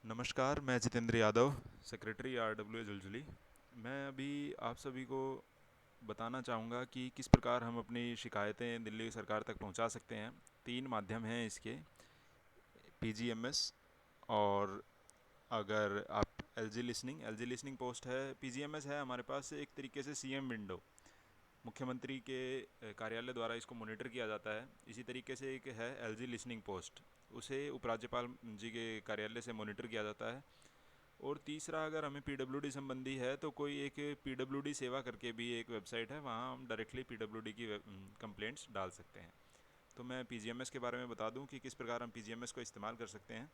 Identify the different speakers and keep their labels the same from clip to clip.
Speaker 1: नमस्कार, मैं Jitendra Yadav, secretary RWA जुलजुली। मैं अभी आप सभी को बताना चाहूँगा कि किस प्रकार हम अपनी शिकायतें दिल्ली सरकार तक पहुँचा सकते हैं। 3 माध्यम हैं इसके, PGMS, और अगर आप LG लिसनिंग पोस्ट है। PGMS है हमारे पास एक तरीके से CM विंडो, मुख्यमंत्री के कार्यालय द्वारा इसको मॉनिटर किया जाता है। इसी तरीके से एक है LG लिसनिंग पोस्ट, उसे उपराज्यपाल जी के कार्यालय से मॉनिटर किया जाता है। और तीसरा, अगर हमें PWD संबंधी है तो कोई एक PWD सेवा करके भी एक वेबसाइट है, वहाँ हम डायरेक्टली PWD की कंप्लेंट्स डाल सकते हैं। तो मैं PGMS के बारे में बता दूं कि किस प्रकार हम PGMS को इस्तेमाल कर सकते हैं।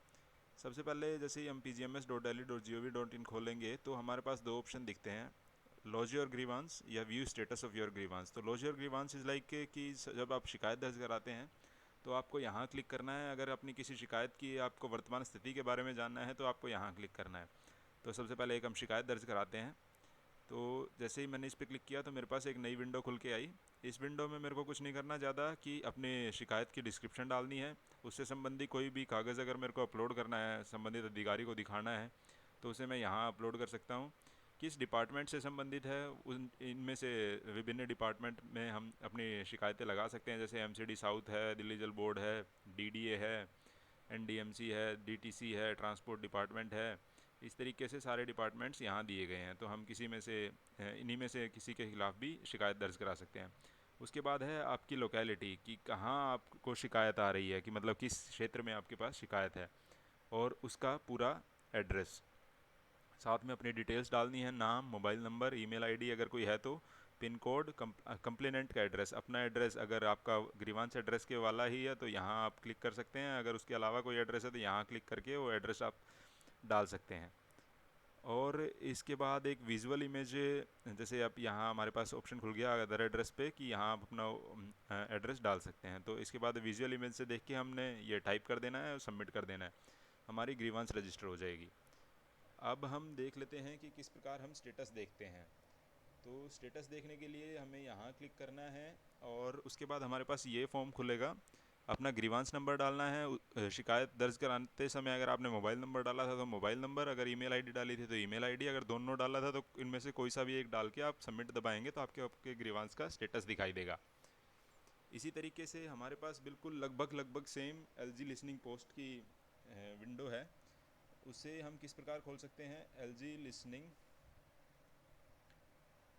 Speaker 1: सबसे पहले जैसे ही हम pgms.delhi.gov.in खोलेंगे तो हमारे पास दो ऑप्शन दिखते हैं, लॉज योर ग्रीवांस या view status of your grievance. तो lodge your grievance is like कि जब आप शिकायत दर्ज कराते हैं तो आपको यहाँ क्लिक करना है। अगर अपनी किसी शिकायत की आपको वर्तमान स्थिति के बारे में जानना है तो आपको यहाँ क्लिक करना है। तो सबसे पहले एक हम शिकायत दर्ज कराते हैं। तो जैसे ही मैंने इस पर क्लिक किया तो मेरे पास एक नई विंडो खुल के आई। इस विंडो में मेरे को कुछ नहीं करना ज़्यादा कि अपने शिकायत की डिस्क्रिप्शन डालनी है। उससे संबंधी कोई भी कागज़ अगर मेरे को अपलोड करना है, संबंधित अधिकारी को दिखाना है, तो उसे मैं यहाँ अपलोड कर सकता हूँ। किस डिपार्टमेंट से संबंधित है उन इनमें से विभिन्न डिपार्टमेंट में हम अपनी शिकायतें लगा सकते हैं। जैसे MCD साउथ है, दिल्ली जल बोर्ड है, DDA है, NDMC है, DTC है, ट्रांसपोर्ट डिपार्टमेंट है। इस तरीके से सारे डिपार्टमेंट्स यहाँ दिए गए हैं। तो हम किसी में से इन्हीं में से किसी के खिलाफ़ भी शिकायत दर्ज करा सकते हैं। उसके बाद है आपकी लोकेलिटी, कि कहाँ आपको शिकायत आ रही है, कि मतलब किस क्षेत्र में आपके पास शिकायत है, और उसका पूरा एड्रेस। साथ में अपनी डिटेल्स डालनी है, नाम, मोबाइल नंबर, ईमेल आईडी अगर कोई है तो, पिन कोड, कंप्लेनेंट का एड्रेस, अपना एड्रेस अगर आपका ग्रीवांस एड्रेस के वाला ही है तो यहाँ आप क्लिक कर सकते हैं। अगर उसके अलावा कोई एड्रेस है तो यहाँ क्लिक करके वो एड्रेस आप डाल सकते हैं। और इसके बाद एक विजुअल इमेज, जैसे अब यहाँ हमारे पास ऑप्शन खुल गया अदर एड्रेस पे कि यहाँ आप अपना एड्रेस डाल सकते हैं। तो इसके बाद विजुअल इमेज से देख के हमने ये टाइप कर देना है और सबमिट कर देना है, हमारी ग्रीवांस रजिस्टर हो जाएगी। अब हम देख लेते हैं कि किस प्रकार हम स्टेटस देखते हैं। तो स्टेटस देखने के लिए हमें यहाँ क्लिक करना है और उसके बाद हमारे पास ये फॉर्म खुलेगा। अपना ग्रीवांस नंबर डालना है। शिकायत दर्ज कराते समय अगर आपने मोबाइल नंबर डाला था तो मोबाइल नंबर, अगर ईमेल आईडी डाली थी तो ईमेल आईडी, अगर दोनों डाला था तो इनमें से कोई सा भी एक डाल के आप सबमिट दबाएंगे तो आपके आपके ग्रीवांस का स्टेटस दिखाई देगा। इसी तरीके से हमारे पास बिल्कुल लगभग लगभग सेम LG लिसनिंग पोस्ट की विंडो है। उसे हम किस प्रकार खोल सकते हैं, LG लिसनिंग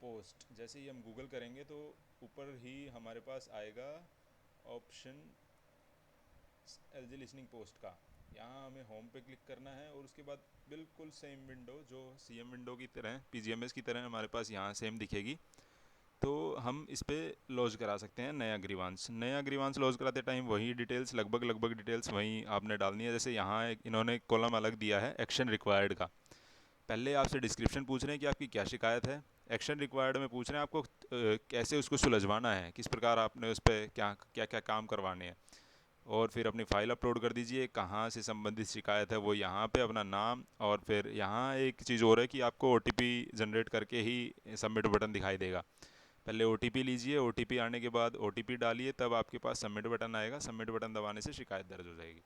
Speaker 1: पोस्ट जैसे ही हम गूगल करेंगे तो ऊपर ही हमारे पास आएगा ऑप्शन LG लिसनिंग पोस्ट का। यहाँ हमें होम पे क्लिक करना है और उसके बाद बिल्कुल सेम विंडो जो CM विंडो की तरह, PGMS की तरह हमारे पास यहाँ सेम दिखेगी। तो हम इस पर लॉन्च करा सकते हैं नया ग्रीवांस लॉन्च कराते टाइम वही डिटेल्स, लगभग लगभग डिटेल्स वहीं आपने डालनी है। जैसे यहाँ एक इन्होंने कॉलम अलग दिया है एक्शन रिक्वायर्ड का। पहले आपसे डिस्क्रिप्शन पूछ रहे हैं कि आपकी क्या शिकायत है। एक्शन रिक्वायर्ड में पूछ रहे हैं आपको कैसे उसको सुलझवाना है, किस प्रकार आपने उस पर क्या क्या क्या काम करवाने हैं। और फिर अपनी फ़ाइल अपलोड कर दीजिए, कहाँ से संबंधित शिकायत है वो यहाँ पे अपना नाम, और फिर यहाँ एक चीज़ और है कि आपको OTP जनरेट करके ही सबमिट बटन दिखाई देगा। पहले OTP लीजिए, OTP आने के बाद OTP डालिए, तब आपके पास सबमिट बटन आएगा। सबमिट बटन दबाने से शिकायत दर्ज हो जाएगी।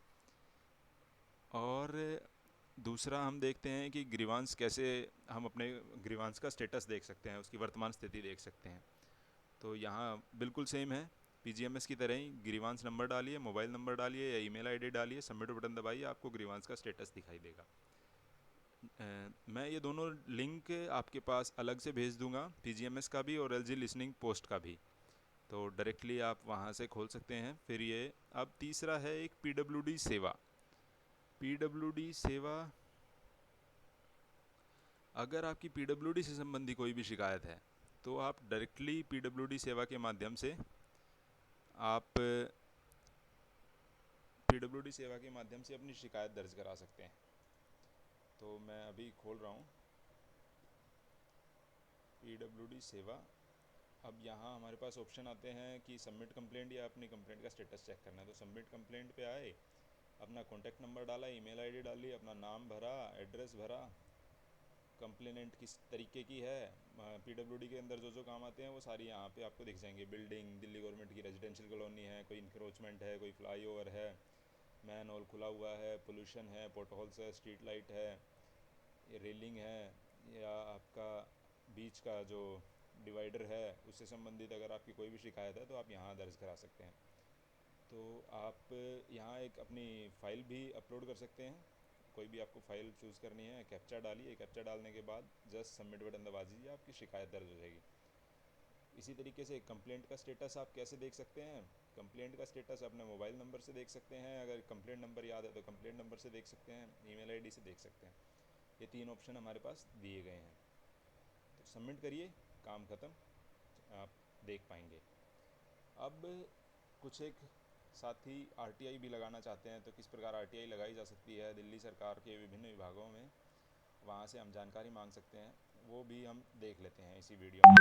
Speaker 1: और दूसरा हम देखते हैं कि ग्रीवांस कैसे हम अपने ग्रीवांस का स्टेटस देख सकते हैं, उसकी वर्तमान स्थिति देख सकते हैं। तो यहाँ बिल्कुल सेम है, PGMS की तरह ही ग्रीवांस नंबर डालिए, मोबाइल नंबर डालिए या ईमेल आईडी डालिए, सबमिट बटन दबाइए, आपको ग्रीवांस का स्टेटस दिखाई देगा। मैं ये दोनों लिंक आपके पास अलग से भेज दूंगा, PGMS का भी और LG लिसनिंग पोस्ट का भी। तो डायरेक्टली आप वहाँ से खोल सकते हैं। फिर ये अब तीसरा है एक PWD सेवा। PWD सेवा, अगर आपकी PWD से संबंधी कोई भी शिकायत है तो आप डायरेक्टली PWD सेवा के माध्यम से आप PWD सेवा के माध्यम से अपनी शिकायत दर्ज करा सकते हैं। तो मैं अभी खोल रहा हूँ PWD सेवा। अब यहाँ हमारे पास ऑप्शन आते हैं कि सबमिट कंप्लेंट या अपनी कंप्लेंट का स्टेटस चेक करना है। तो सबमिट कंप्लेंट पे आए, अपना कॉन्टैक्ट नंबर डाला, ईमेल आईडी डाली, अपना नाम भरा, एड्रेस भरा, कंप्लेनेंट किस तरीके की है। PWD के अंदर जो जो काम आते हैं वो सारी यहाँ पे आपको दिख जाएंगे। बिल्डिंग दिल्ली गवर्नमेंट की रेजिडेंशियल कॉलोनी है, कोई इंक्रोचमेंट है, कोई फ्लाईओवर है, मैन होल खुला हुआ है, पोल्यूशन है, पोटहोल्स है, स्ट्रीट लाइट है, रेलिंग है, या आपका बीच का जो डिवाइडर है उससे संबंधित अगर आपकी कोई भी शिकायत है तो आप यहाँ दर्ज करा सकते हैं। तो आप यहाँ एक अपनी फ़ाइल भी अपलोड कर सकते हैं। कोई भी आपको फ़ाइल चूज़ करनी है, कैप्चा डालिए, कैप्चा डालने के बाद जस्ट सबमिट बटन दबा दीजिए, आपकी शिकायत दर्ज हो जाएगी। इसी तरीके से कंप्लेंट का स्टेटस आप कैसे देख सकते हैं? कंप्लेंट का स्टेटस अपने मोबाइल नंबर से देख सकते हैं, अगर कंप्लेंट नंबर याद है तो कंप्लेंट नंबर से देख सकते हैं, ईमेल आईडी से देख सकते हैं। ये 3 ऑप्शन हमारे पास दिए गए हैं। तो सबमिट करिए, काम ख़त्म, आप देख पाएंगे। अब कुछ एक साथी आरटीआई भी लगाना चाहते हैं, तो किस प्रकार आरटीआई लगाई जा सकती है दिल्ली सरकार के विभिन्न विभागों में, वहाँ से हम जानकारी मांग सकते हैं, वो भी हम देख लेते हैं इसी वीडियो में।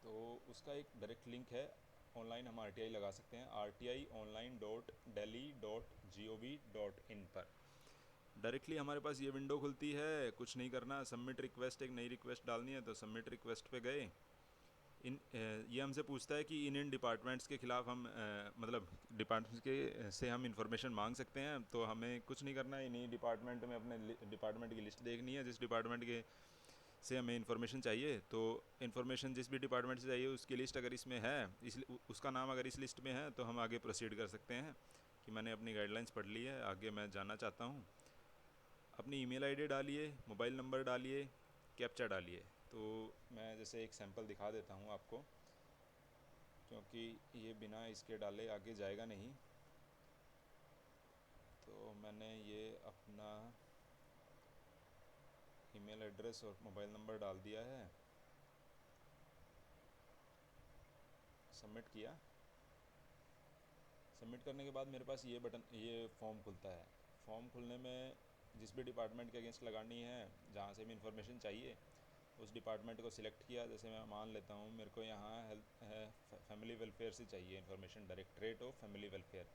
Speaker 1: तो उसका एक डायरेक्ट लिंक है, ऑनलाइन हम आरटीआई लगा सकते हैं, rti.online.delhi.gov.in पर। डायरेक्टली हमारे पास ये विंडो खुलती है, कुछ नहीं करना, सबमिट रिक्वेस्ट, एक नई रिक्वेस्ट डालनी है, तो सबमिट रिक्वेस्ट पे गए। ये हमसे पूछता है कि इन डिपार्टमेंट्स के ख़िलाफ़ हम मतलब डिपार्टमेंट्स के से हम इंफॉर्मेशन मांग सकते हैं। तो हमें कुछ नहीं करना है, इन्हीं डिपार्टमेंट में अपने डिपार्टमेंट की लिस्ट देखनी है, जिस डिपार्टमेंट के से हमें इन्फॉर्मेशन चाहिए। तो इन्फॉर्मेशन जिस भी डिपार्टमेंट से चाहिए उसकी लिस्ट अगर इसमें है, उसका नाम अगर इस लिस्ट में है, तो हम आगे प्रोसीड कर सकते हैं कि मैंने अपनी गाइडलाइंस पढ़ ली है, आगे मैं जानना चाहता हूँ। अपनी ईमेल आईडी डालिए, मोबाइल नंबर डालिए, कैप्चा डालिए। तो मैं जैसे एक सैंपल दिखा देता हूँ आपको, क्योंकि ये बिना इसके डाले आगे जाएगा नहीं। तो मैंने ये अपना ईमेल एड्रेस और मोबाइल नंबर डाल दिया है, सबमिट किया। सबमिट करने के बाद मेरे पास ये बटन, ये फॉर्म खुलता है। फॉर्म खुलने में जिस भी डिपार्टमेंट के अगेंस्ट लगानी है, जहाँ से भी इंफॉर्मेशन चाहिए, उस डिपार्टमेंट को सिलेक्ट किया। जैसे मैं मान लेता हूँ मेरे को यहाँ हेल्थ है, फैमिली वेलफेयर से चाहिए information, directorate of family welfare.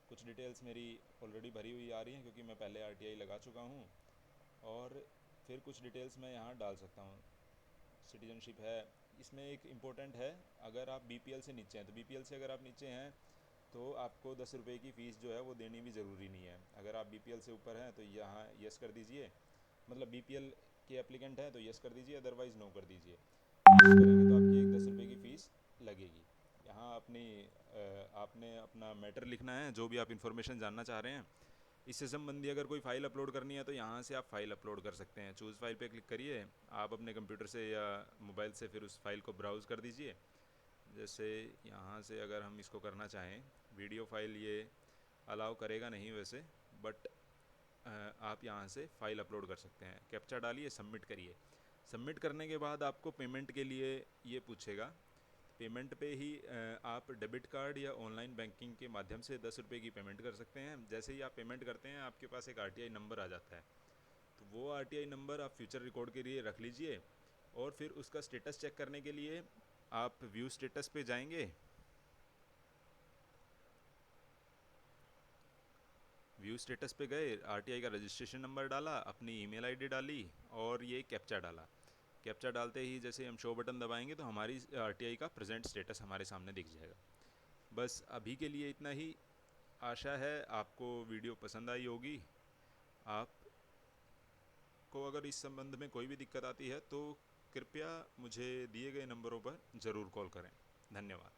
Speaker 1: कुछ डिटेल्स मेरी ऑलरेडी भरी हुई आ रही हैं क्योंकि मैं पहले आरटीआई लगा चुका हूँ। और फिर कुछ डिटेल्स मैं यहाँ डाल सकता हूँ। सिटीजनशिप है, इसमें एक इम्पोर्टेंट है, अगर आप बीपीएल से नीचे हैं, तो बीपीएल से अगर आप नीचे हैं तो आपको 10 रुपये की फ़ीस जो है वो देनी भी ज़रूरी नहीं है। अगर आप बीपीएल से ऊपर हैं तो यहाँ यस कर दीजिए, मतलब बीपीएल के एप्लीकेंट हैं तो यस कर दीजिए, अदरवाइज़ नो कर दीजिए। करेंगे तो आपकी एक 10 रुपये की फ़ीस लगेगी। यहाँ आपने अपना मैटर लिखना है, जो भी आप इन्फॉर्मेशन जानना चाह रहे हैं। इससे संबंधी अगर कोई फ़ाइल अपलोड करनी है तो यहाँ से आप फ़ाइल अपलोड कर सकते हैं। चूज़ फाइल पे क्लिक करिए, आप अपने कंप्यूटर से या मोबाइल से फिर उस फाइल को ब्राउज़ कर दीजिए। जैसे यहाँ से अगर हम इसको करना चाहें, वीडियो फाइल ये अलाउ करेगा नहीं वैसे, बट आप यहाँ से फ़ाइल अपलोड कर सकते हैं। कैप्चा डालिए, सबमिट करिए। सबमिट करने के बाद आपको पेमेंट के लिए ये पूछेगा। पेमेंट पे ही आप डेबिट कार्ड या ऑनलाइन बैंकिंग के माध्यम से 10 रुपये की पेमेंट कर सकते हैं। जैसे ही आप पेमेंट करते हैं आपके पास एक आरटीआई नंबर आ जाता है, तो वो आरटीआई नंबर आप फ्यूचर रिकॉर्ड के लिए रख लीजिए। और फिर उसका स्टेटस चेक करने के लिए आप व्यू स्टेटस पे जाएंगे। व्यू स्टेटस पे गए, आरटीआई का रजिस्ट्रेशन नंबर डाला, अपनी ईमेल आईडी डाली और ये कैप्चा डाला। कैप्चा डालते ही जैसे हम शो बटन दबाएंगे तो हमारी आरटीआई का प्रेजेंट स्टेटस हमारे सामने दिख जाएगा। बस अभी के लिए इतना ही। आशा है आपको वीडियो पसंद आई होगी। आपको अगर इस संबंध में कोई भी दिक्कत आती है तो कृपया मुझे दिए गए नंबरों पर ज़रूर कॉल करें। धन्यवाद।